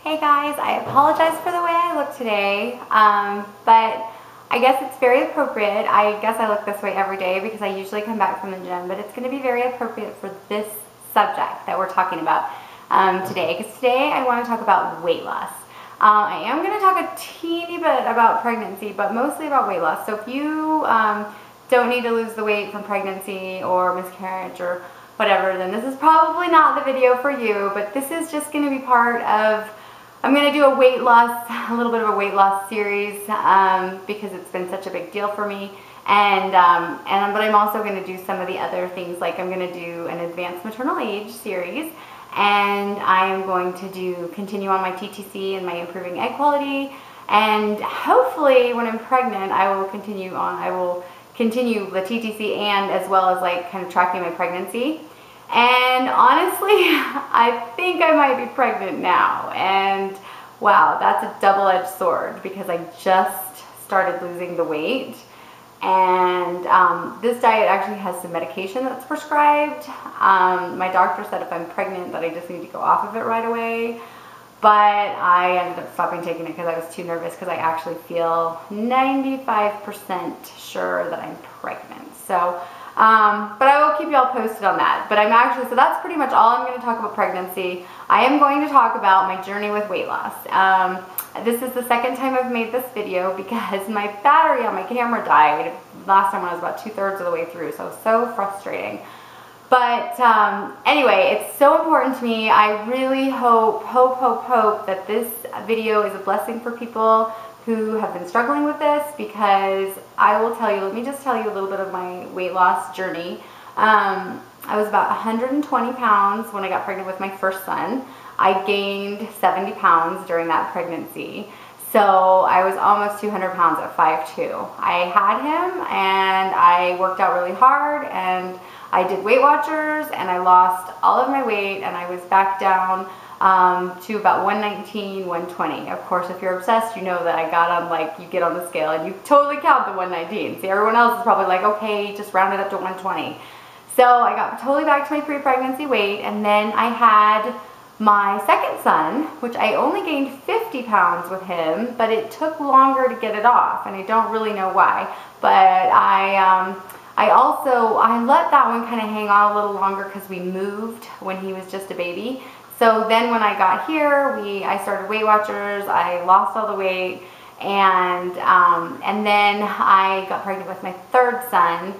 Hey guys, I apologize for the way I look today, but I guess it's very appropriate. I guess I look this way every day because I usually come back from the gym, but it's going to be very appropriate for this subject that we're talking about today, because today I want to talk about weight loss. I am going to talk a teeny bit about pregnancy, but mostly about weight loss. So if you don't need to lose the weight from pregnancy or miscarriage or whatever, then this is probably not the video for you, but this is just going to be part of, I'm going to do a weight loss, a little bit of a weight loss series because it's been such a big deal for me. But I'm also going to do some of the other things, like I'm going to do an advanced maternal age series, and I am going to continue on my TTC and my improving egg quality, and hopefully when I'm pregnant I will continue the TTC and as well as like kind of tracking my pregnancy. And honestly, I think I might be pregnant now, and wow, that's a double-edged sword because I just started losing the weight, and this diet actually has some medication that's prescribed. My doctor said if I'm pregnant that I just need to go off of it right away, but I ended up stopping taking it because I was too nervous, because I actually feel 95% sure that I'm pregnant. So but I will keep you all posted on that. But so that's pretty much all I'm going to talk about pregnancy. I am going to talk about my journey with weight loss. This is the second time I've made this video because my battery on my camera died last time when I was about 2/3 of the way through, so frustrating. But anyway, it's so important to me. I really hope that this video is a blessing for people who have been struggling with this, because I will tell you, let me just tell you a little bit of my weight loss journey. I was about 120 pounds when I got pregnant with my first son. I gained 70 pounds during that pregnancy. So I was almost 200 pounds at 5'2". I had him and I worked out really hard, and I did Weight Watchers, and I lost all of my weight, and I was back down to about 119, 120. Of course, if you're obsessed, you know that I got on, like, you get on the scale and you totally count the 119. See, everyone else is probably like, okay, just round it up to 120. So I got totally back to my pre-pregnancy weight, and then I had my second son, which I only gained 50 pounds with him, but it took longer to get it off, and I don't really know why. But I let that one kind of hang on a little longer because we moved when he was just a baby. So then when I got here, I started Weight Watchers, I lost all the weight, and then I got pregnant with my third son.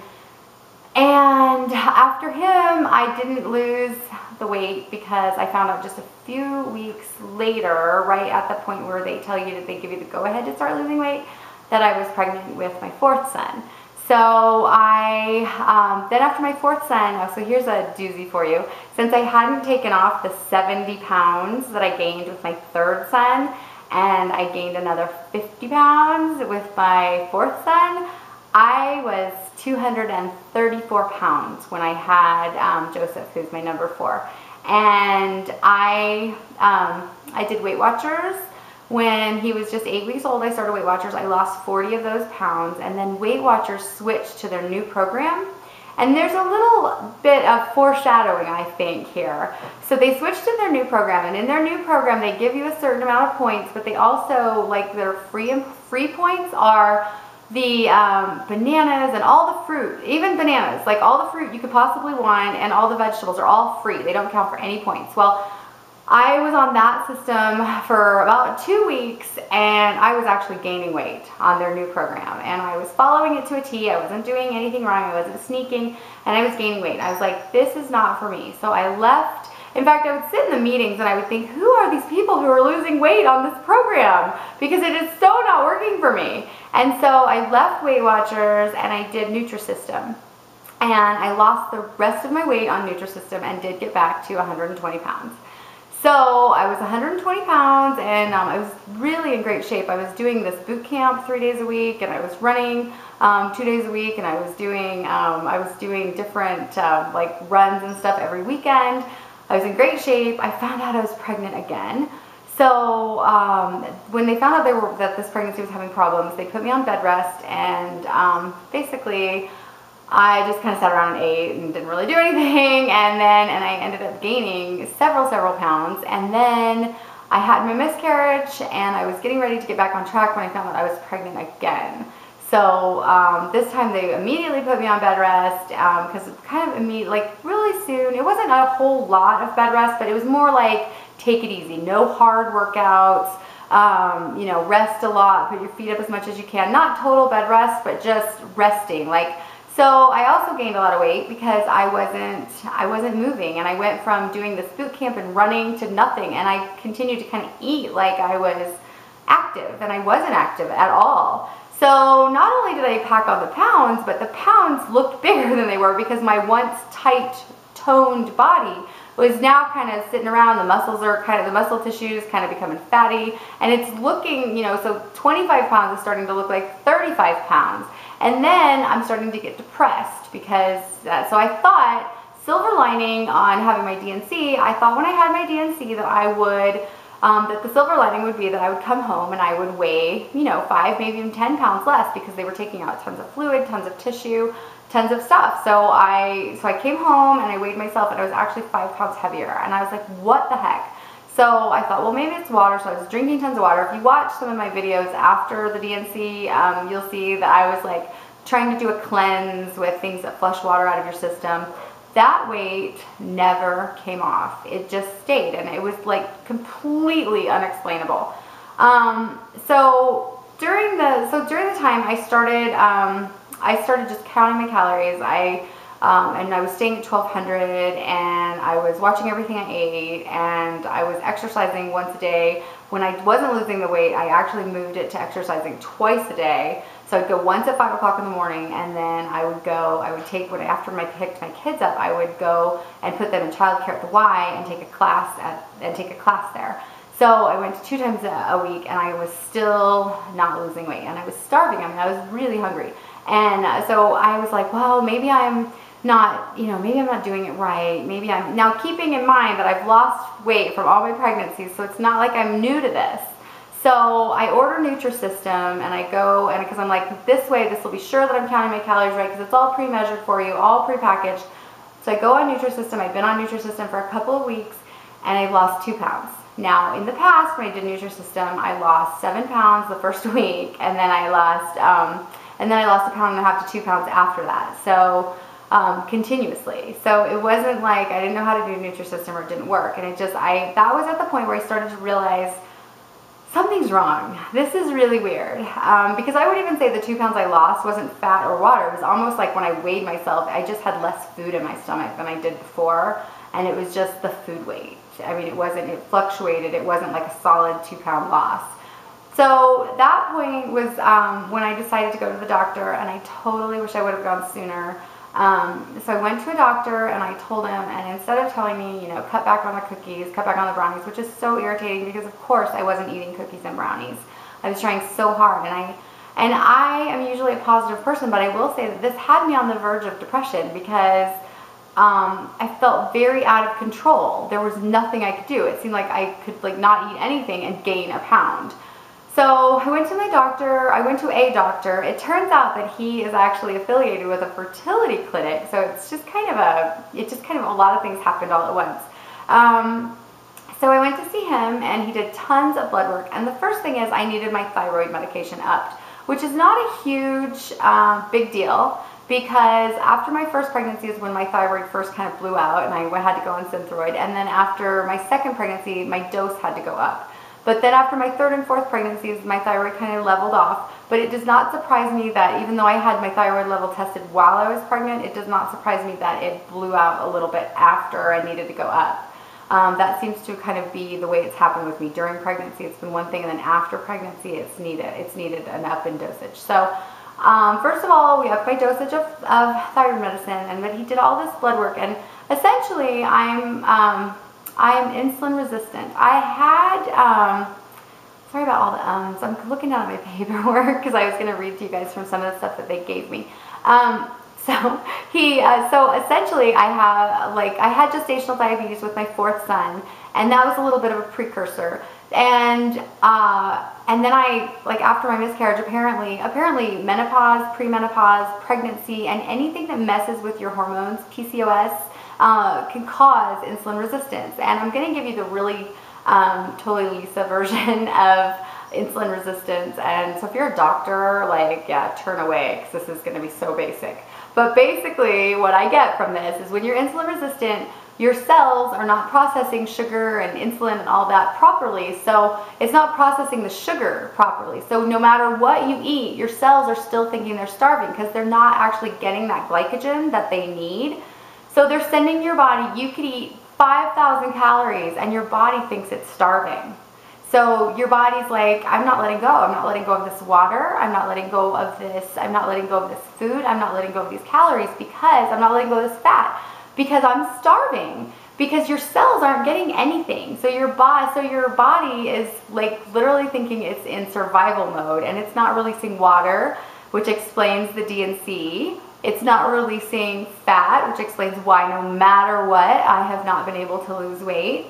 And after him, I didn't lose the weight because I found out just a few weeks later, right at the point where they tell you that they give you the go-ahead to start losing weight, that I was pregnant with my fourth son. So then after my fourth son, so here's a doozy for you. Since I hadn't taken off the 70 pounds that I gained with my third son, and I gained another 50 pounds with my fourth son, I was 234 pounds when I had Joseph, who's my number 4. And I did Weight Watchers. When he was just 8 weeks old, I started Weight Watchers. I lost 40 of those pounds, and then Weight Watchers switched to their new program. And there's a little bit of foreshadowing, I think, here. So they switched to their new program, and in their new program, they give you a certain amount of points, but they also, like, their free points are the bananas and all the fruit, even bananas, like all the fruit you could possibly want, and all the vegetables are all free. They don't count for any points. Well, I was on that system for about 2 weeks, and I was actually gaining weight on their new program, and I was following it to a T. I wasn't doing anything wrong. I wasn't sneaking, and I was gaining weight. I was like, this is not for me. So I left. In fact, I would sit in the meetings and I would think, who are these people who are losing weight on this program? Because it is so not working for me. And so I left Weight Watchers and I did Nutrisystem. And I lost the rest of my weight on Nutrisystem and did get back to 120 pounds. So I was 120 pounds, and I was really in great shape. I was doing this boot camp 3 days a week, and I was running 2 days a week, and I was doing different like runs and stuff every weekend. I was in great shape. I found out I was pregnant again. So when they found out that this pregnancy was having problems, they put me on bed rest, and basically I just kind of sat around and ate and didn't really do anything, and I ended up gaining several pounds, and then I had my miscarriage and I was getting ready to get back on track when I found out I was pregnant again. So this time they immediately put me on bed rest because kind of like really soon. It wasn't a whole lot of bed rest, but it was more like take it easy, no hard workouts, you know, rest a lot, put your feet up as much as you can. Not total bed rest, but just resting. So I also gained a lot of weight because I wasn't moving, and I went from doing this boot camp and running to nothing, and I continued to kind of eat like I was active, and I wasn't active at all. So not only did I pack on the pounds, but the pounds looked bigger than they were because my once tight, toned body was now kind of sitting around. The muscles are the muscle tissue is kind of becoming fatty, and it's looking, you know, so 25 pounds is starting to look like 35 pounds. And then I'm starting to get depressed because, so I thought, silver lining on having my DNC, I thought when I had my DNC that I would, that the silver lining would be that I would come home and I would weigh, you know, 5, maybe even 10 pounds less because they were taking out tons of fluid, tons of tissue, tons of stuff. So I came home and I weighed myself and I was actually 5 pounds heavier. And I was like, what the heck? So I thought, well, maybe it's water. So I was drinking tons of water. If you watch some of my videos after the DNC, you'll see that I was like trying to do a cleanse with things that flush water out of your system. That weight never came off. It just stayed, and it was like completely unexplainable. So during the time I started just counting my calories. And I was staying at 1200, and I was watching everything I ate, and I was exercising once a day. When I wasn't losing the weight, I actually moved it to exercising twice a day. So I'd go once at 5 o'clock in the morning, and then after I picked my kids up, I would go and put them in childcare at the Y and take a class there. So I went 2 times a week, and I was still not losing weight, and I was starving. I mean, I was really hungry. And so I was like, well, maybe I'm not, you know, maybe I'm not doing it right. Maybe I'm, now keeping in mind that I've lost weight from all my pregnancies, so it's not like I'm new to this. So I order Nutrisystem, and I go, and because I'm like, this way, this will be sure that I'm counting my calories right, because it's all pre-measured for you, all pre-packaged. So I go on Nutrisystem. I've been on Nutrisystem for a couple of weeks, and I've lost 2 pounds. Now, in the past, when I did Nutrisystem, I lost 7 pounds the first week, and then I lost 1.5 pounds to 2 pounds after that. So continuously. So it wasn't like I didn't know how to do Nutrisystem or it didn't work. And that was at the point where I started to realize something's wrong. This is really weird. Because I would even say the 2 pounds I lost wasn't fat or water. It was almost like when I weighed myself, I just had less food in my stomach than I did before. And it was just the food weight. I mean, it fluctuated. It wasn't like a solid 2 pound loss. So that point was when I decided to go to the doctor, and I totally wish I would have gone sooner. So I went to a doctor, and I told him, and instead of telling me, you know, cut back on the cookies, cut back on the brownies, which is so irritating because of course I wasn't eating cookies and brownies. I was trying so hard, and I am usually a positive person, but I will say that this had me on the verge of depression because I felt very out of control. There was nothing I could do. It seemed like I could not eat anything and gain a pound. So I went to my doctor. I went to a doctor. It turns out that he is actually affiliated with a fertility clinic. So it's just kind of a lot of things happened all at once. So I went to see him, and he did tons of blood work. And the first thing is I needed my thyroid medication upped, which is not a huge big deal, because after my first pregnancy is when my thyroid first kind of blew out, and I had to go on Synthroid. And then after my second pregnancy, my dose had to go up. But then after my third and fourth pregnancies, my thyroid kind of leveled off. But it does not surprise me that even though I had my thyroid level tested while I was pregnant, it does not surprise me that it blew out a little bit after I needed to go up. That seems to kind of be the way it's happened with me. During pregnancy, it's been one thing, and then after pregnancy, it's needed an up in dosage. So first of all, we upped my dosage of thyroid medicine, but he did all this blood work, and essentially I am insulin resistant. I had, sorry about all the ums. I'm looking down at my paperwork because I was going to read to you guys from some of the stuff that they gave me. So essentially I had gestational diabetes with my 4th son, and that was a little bit of a precursor. And then after my miscarriage, apparently menopause, premenopause, pregnancy, and anything that messes with your hormones, PCOS, can cause insulin resistance. And I'm going to give you the really totally Lisa version of insulin resistance. And so if you're a doctor, like, yeah, turn away, because this is going to be so basic. But basically what I get from this is when you're insulin resistant, your cells are not processing sugar and insulin and all that properly. So it's not processing the sugar properly. So no matter what you eat, your cells are still thinking they're starving because they're not actually getting that glycogen that they need. So they're sending your body, you could eat 5,000 calories and your body thinks it's starving. So your body's like, I'm not letting go. I'm not letting go of this water. I'm not letting go of this. I'm not letting go of this food. I'm not letting go of these calories because I'm not letting go of this fat because I'm starving, because your cells aren't getting anything. So your body is like literally thinking it's in survival mode, and it's not releasing water, which explains the DNC. It's not releasing fat, which explains why no matter what, I have not been able to lose weight.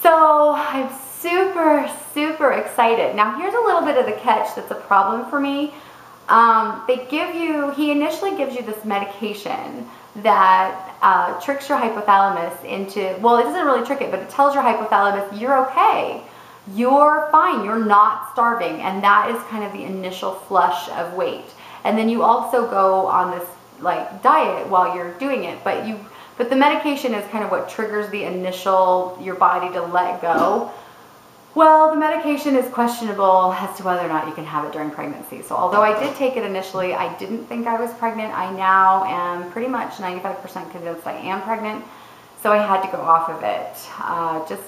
So I'm super, super excited. Now here's a little bit of the catch that's a problem for me. He initially gives you this medication that tricks your hypothalamus into, well, it doesn't really trick it, but it tells your hypothalamus, you're okay, you're fine, you're not starving. And that is kind of the initial flush of weight. And then you also go on this like diet while you're doing it, but the medication is kind of what triggers the initial, your body to let go. Well, the medication is questionable as to whether or not you can have it during pregnancy. So although I did take it initially, I didn't think I was pregnant. I now am pretty much 95% convinced I am pregnant. So I had to go off of it just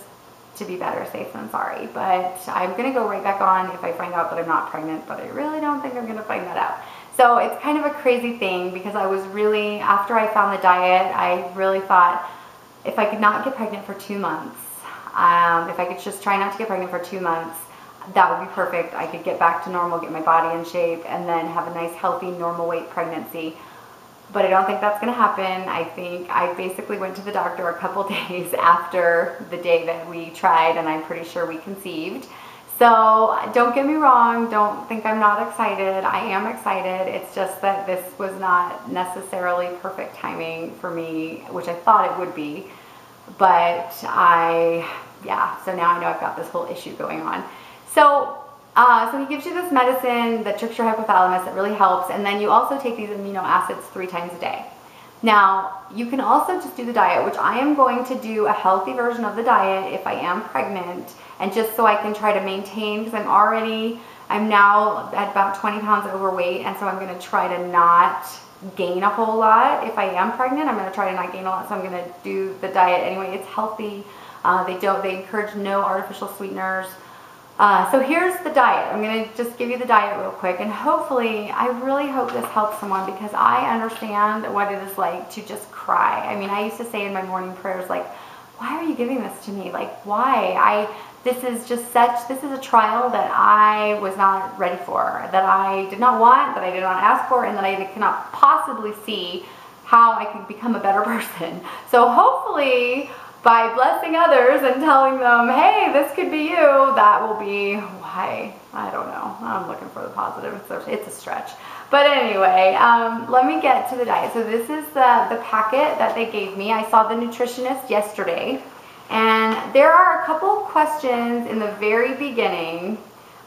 to be better safe than sorry. But I'm going to go right back on if I find out that I'm not pregnant, but I really don't think I'm going to find that out. So it's kind of a crazy thing because I was really, after I found the diet, I really thought if I could not get pregnant for 2 months, if I could just try not to get pregnant for 2 months, that would be perfect. I could get back to normal, get my body in shape, and then have a nice, healthy, normal weight pregnancy. But I don't think that's going to happen. I think I basically went to the doctor a couple days after the day that we tried, and I'm pretty sure we conceived. So don't get me wrong. Don't think I'm not excited. I am excited. It's just that this was not necessarily perfect timing for me, which I thought it would be. But so now I know I've got this whole issue going on. So he gives you this medicine that tricks your hypothalamus that really helps, and then you also take these amino acids 3 times a day. Now, you can also just do the diet, which I am going to do a healthy version of the diet if I am pregnant, and just so I can try to maintain, because I'm now at about 20 pounds overweight, and so I'm going to try to not gain a whole lot. If I am pregnant, I'm going to try to not gain a lot, so I'm going to do the diet anyway. It's healthy. They encourage no artificial sweeteners. So here's the diet. I'm going to just give you the diet real quick, and hopefully, I really hope this helps someone, because I understand what it is like to just cry. I mean, I used to say in my morning prayers, like, why are you giving this to me? Like, why? This is a trial that I was not ready for, that I did not want, that I did not ask for, and that I cannot possibly see how I could become a better person. So hopefully, by blessing others and telling them, hey, this could be you, that will be why. I don't know. I'm looking for the positive. It's a stretch. But anyway, let me get to the diet. So this is the packet that they gave me. I saw the nutritionist yesterday. And there are a couple of questions in the very beginning.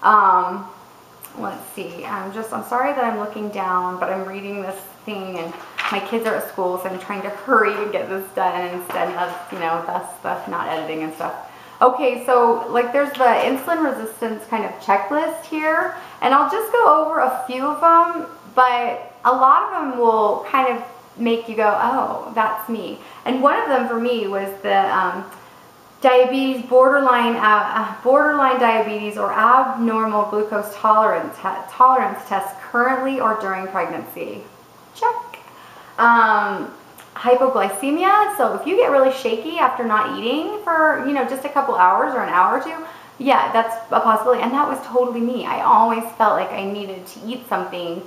Let's see. I'm sorry that I'm looking down, but I'm reading this thing, and my kids are at school, so I'm trying to hurry and get this done instead of, thus not editing and stuff. Okay, so like there's the insulin resistance kind of checklist here, and I'll just go over a few of them, but a lot of them will kind of make you go, oh, that's me. And one of them for me was the diabetes, borderline diabetes or abnormal glucose tolerance test currently or during pregnancy. Check. Hypoglycemia, so if you get really shaky after not eating for, just a couple hours or an hour or two, yeah, that's a possibility. And that was totally me. I always felt like I needed to eat something,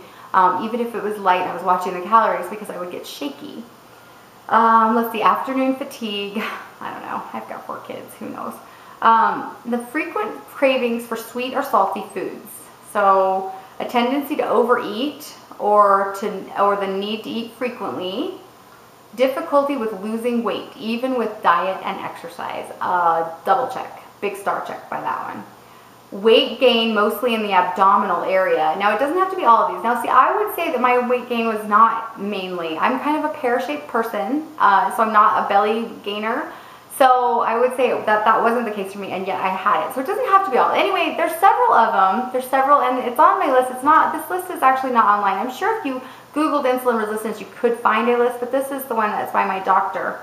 even if it was light and I was watching the calories, because I would get shaky. Let's see, afternoon fatigue. I don't know. I've got 4 kids. Who knows? The frequent cravings for sweet or salty foods. So a tendency to overeat or the need to eat frequently. Difficulty with losing weight, even with diet and exercise. Double check. big star check by that one. Weight gain mostly in the abdominal area. Now it doesn't have to be all of these. Now see, I would say that my weight gain was not mainly. I'm kind of a pear-shaped person, so I'm not a belly gainer. So I would say that that wasn't the case for me, and yet I had it. So it doesn't have to be all. Anyway, there's several of them. There's several, and it's on my list. It's not, this list is actually not online. I'm sure if you Googled insulin resistance, you could find a list, but this is the one that's by my doctor.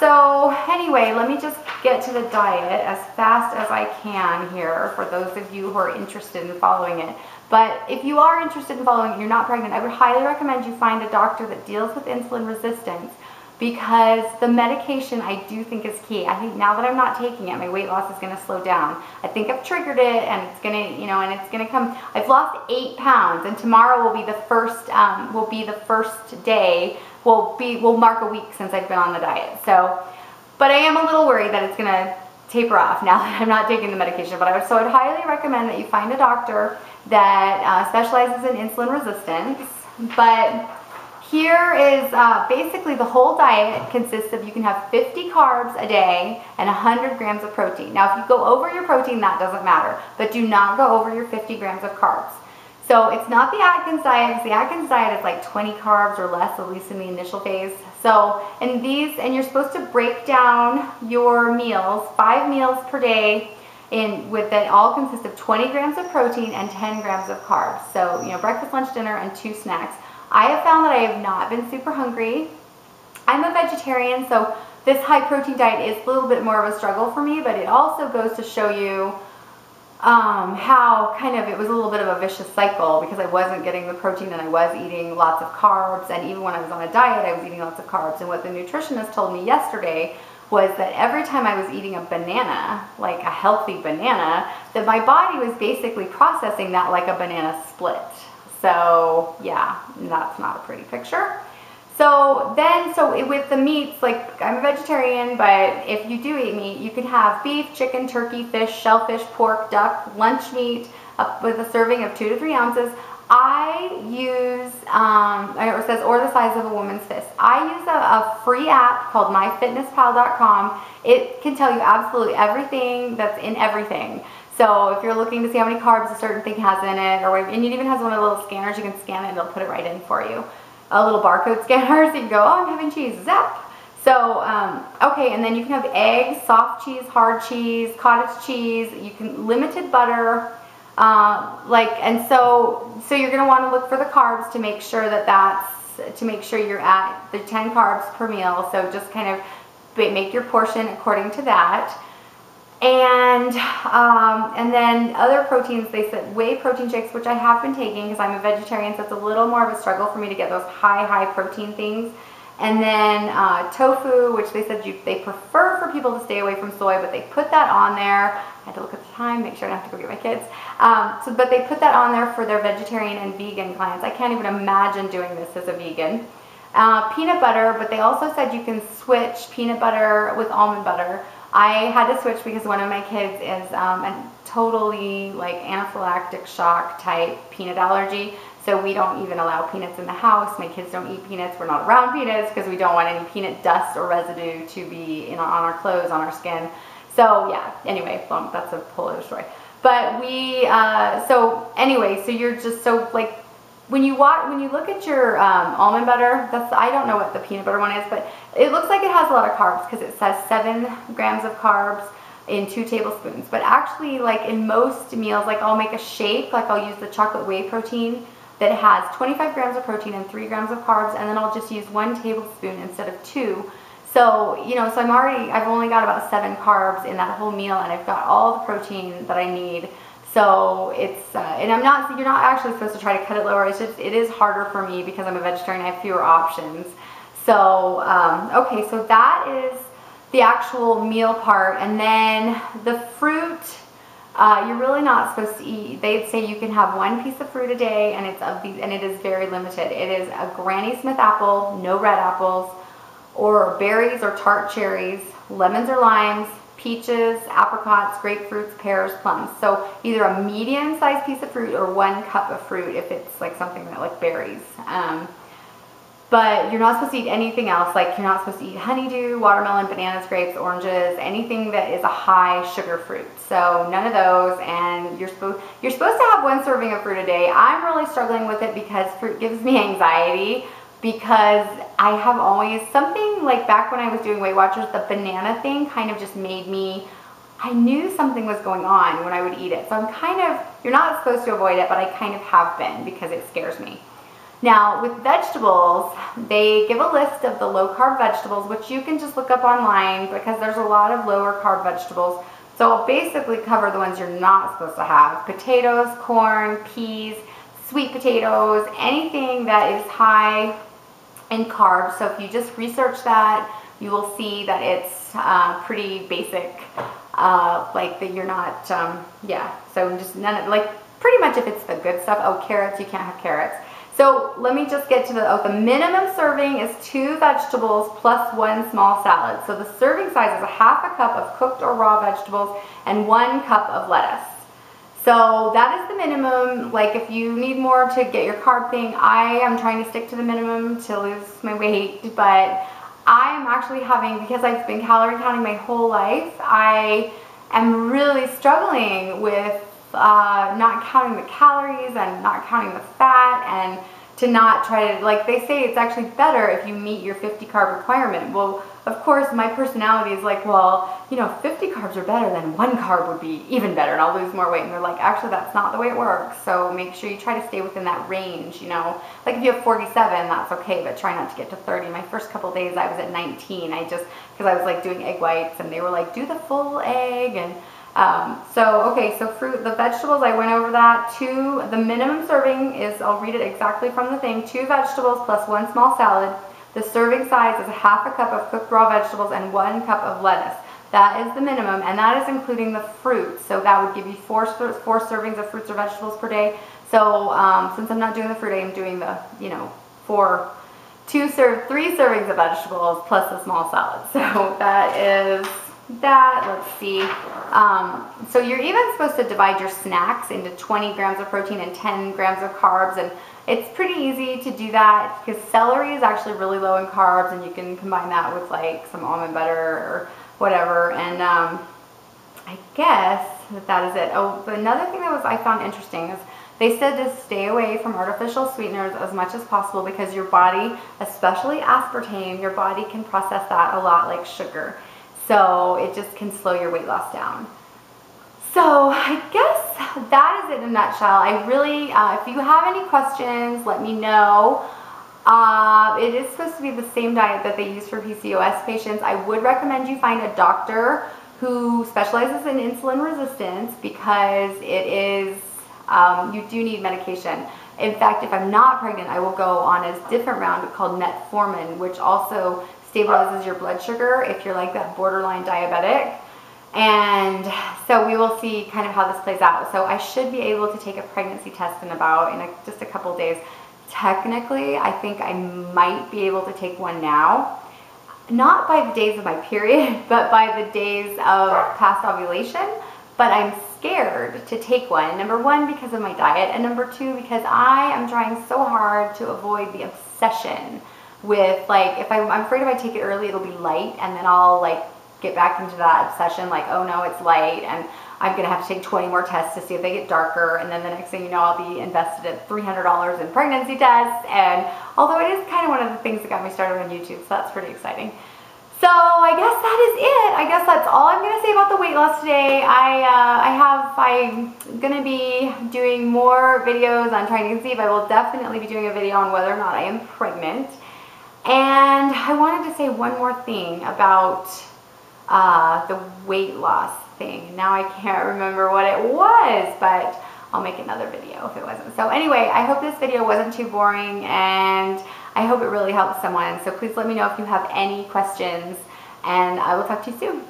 So anyway, let me just get to the diet as fast as I can here for those of you who are interested in following it. But if you are interested in following it and you're not pregnant, I would highly recommend you find a doctor that deals with insulin resistance, because the medication I do think is key. I think now that I'm not taking it, my weight loss is going to slow down. I think I've triggered it, and it's going to, you know, and it's going to come. I've lost 8 pounds, and tomorrow will be the first day. We'll mark a week since I've been on the diet. So, but I am a little worried that it's going to taper off now that I'm not taking the medication. But I would highly recommend that you find a doctor that specializes in insulin resistance. But here is basically the whole diet consists of, you can have 50 carbs a day and 100 grams of protein. Now, if you go over your protein, that doesn't matter, but do not go over your 50 grams of carbs. So it's not the Atkins diet, because the Atkins diet is like 20 carbs or less, at least in the initial phase. So, and you're supposed to break down your meals, 5 meals per day, that all consist of 20 grams of protein and 10 grams of carbs. So, you know, breakfast, lunch, dinner, and 2 snacks. I have found that I have not been super hungry. I'm a vegetarian, so this high protein diet is a little bit more of a struggle for me, but it also goes to show you how kind of it was a little bit of a vicious cycle, because I wasn't getting the protein and I was eating lots of carbs, and even when I was on a diet I was eating lots of carbs. And what the nutritionist told me yesterday was that every time I was eating a banana, like a healthy banana, that my body was basically processing that like a banana split. So yeah, that's not a pretty picture. So with the meats, like I'm a vegetarian, but if you do eat meat, you can have beef, chicken, turkey, fish, shellfish, pork, duck, lunch meat with a serving of 2 to 3 ounces. I use, it says, or the size of a woman's fist. I use a free app called myfitnesspal.com. It can tell you absolutely everything that's in everything. So if you're looking to see how many carbs a certain thing has in it, and it even has one of the little scanners, you can scan it and it'll put it right in for you. A little barcode scanner, so you can go, oh, I'm having cheese, zap. So, okay, and then you can have eggs, soft cheese, hard cheese, cottage cheese, you can, limited butter, so you're gonna wanna look for the carbs to make sure you're at the 10 carbs per meal. So just kind of make your portion according to that. And then other proteins, they said whey protein shakes, which I have been taking because I'm a vegetarian, so it's a little more of a struggle for me to get those high protein things. And then tofu, which they said they prefer for people to stay away from soy, but they put that on there. I had to look at the time, make sure I don't have to go get my kids. But they put that on there for their vegetarian and vegan clients. I can't even imagine doing this as a vegan. Peanut butter, but they also said you can switch peanut butter with almond butter. I had to switch because one of my kids is a totally like anaphylactic shock type peanut allergy. So we don't even allow peanuts in the house. My kids don't eat peanuts. We're not around peanuts because we don't want any peanut dust or residue to be on our clothes, on our skin. So yeah, anyway, that's a whole other story. But so you're just like, when you look at your almond butter, I don't know what the peanut butter one is, but it looks like it has a lot of carbs because it says 7 grams of carbs in 2 tablespoons. But actually, like in most meals, like I'll make a shake, like I'll use the chocolate whey protein that has 25 grams of protein and 3 grams of carbs, and then I'll just use 1 tablespoon instead of 2. So, you know, so I've only got about 7 carbs in that whole meal, and I've got all the protein that I need. So it's, and you're not actually supposed to try to cut it lower. It's just, it is harder for me because I'm a vegetarian. I have fewer options. So, okay, so that is the actual meal part. And then the fruit, you're really not supposed to eat. They'd say you can have 1 piece of fruit a day, and it is very limited. It is a Granny Smith apple, no red apples, or berries or tart cherries, lemons or limes, peaches, apricots, grapefruits, pears, plums. So either a medium-sized piece of fruit or 1 cup of fruit if it's like something like berries. But you're not supposed to eat anything else. Like you're not supposed to eat honeydew, watermelon, bananas, grapes, oranges, anything that is a high sugar fruit. So none of those. And you're supposed to have 1 serving of fruit a day. I'm really struggling with it because fruit gives me anxiety, because I have always something like back when I was doing Weight Watchers, the banana thing kind of just made me, I knew something was going on when I would eat it. So I'm kind of, you're not supposed to avoid it, but I kind of have been because it scares me. Now with vegetables, they give a list of the low carb vegetables, which you can just look up online because there's a lot of lower carb vegetables. So I'll basically cover the ones you're not supposed to have: potatoes, corn, peas, sweet potatoes, anything that is high in carbs. So if you just research that, you will see that it's pretty basic, like that you're not, yeah, so just none of, like pretty much if it's the good stuff. Oh, carrots, you can't have carrots. So let me just get to the minimum serving is 2 vegetables plus 1 small salad. So the serving size is a ½ cup of cooked or raw vegetables and 1 cup of lettuce. So that is the minimum. Like if you need more to get your carb thing, I am trying to stick to the minimum to lose my weight, but I am actually having, because I've been calorie counting my whole life, I am really struggling with not counting the calories and not counting the fat, and to not try to, like they say it's actually better if you meet your 50 carb requirement. Well, of course my personality is like, well, you know, 50 carbs are better, than 1 carb would be even better and I'll lose more weight. And they're like, actually that's not the way it works. So make sure you try to stay within that range, you know. Like if you have 47, that's okay, but try not to get to 30. My first couple days I was at 19. Because I was like doing egg whites and they were like, do the full egg. And so fruit, the vegetables, I went over that. The minimum serving is, I'll read it exactly from the thing, 2 vegetables plus 1 small salad. The serving size is a ½ cup of cooked raw vegetables and 1 cup of lettuce. That is the minimum, and that is including the fruit. So that would give you 4 servings of fruits or vegetables per day. So since I'm not doing the fruit, I am doing the, you know, 3 servings of vegetables plus the small salad. So that is that. Let's see. So you're even supposed to divide your snacks into 20 grams of protein and 10 grams of carbs, and it's pretty easy to do that because celery is actually really low in carbs, and you can combine that with like some almond butter or whatever. And I guess that is it. Oh, but another thing that I found interesting is they said to stay away from artificial sweeteners as much as possible because your body, especially aspartame, your body can process that a lot like sugar. So it just can slow your weight loss down. So I guess that is it in a nutshell. I really, if you have any questions, let me know. It is supposed to be the same diet that they use for PCOS patients. I would recommend you find a doctor who specializes in insulin resistance because it is, you do need medication. In fact, if I'm not pregnant, I will go on a different round called metformin, which also stabilizes your blood sugar if you're like that borderline diabetic. And so we will see kind of how this plays out. So I should be able to take a pregnancy test in just a couple days. Technically, I think I might be able to take one now. Not by the days of my period, but by the days of past ovulation. But I'm scared to take one. Number 1, because of my diet, and number 2, because I am trying so hard to avoid the obsession with, like, if I'm afraid if I take it early, it'll be light, and then I'll like get back into that obsession, like, oh no, it's light, and I'm gonna have to take 20 more tests to see if they get darker, and then the next thing you know, I'll be invested at $300 in pregnancy tests. And although it is kind of one of the things that got me started on YouTube, so that's pretty exciting. So I guess that is it. I guess that's all I'm gonna say about the weight loss today. I'm gonna be doing more videos on trying to conceive. I will definitely be doing a video on whether or not I am pregnant. And I wanted to say one more thing about the weight loss thing. Now I can't remember what it was, but I'll make another video if it wasn't. So anyway, I hope this video wasn't too boring, and I hope it really helps someone. So please let me know if you have any questions, and I will talk to you soon.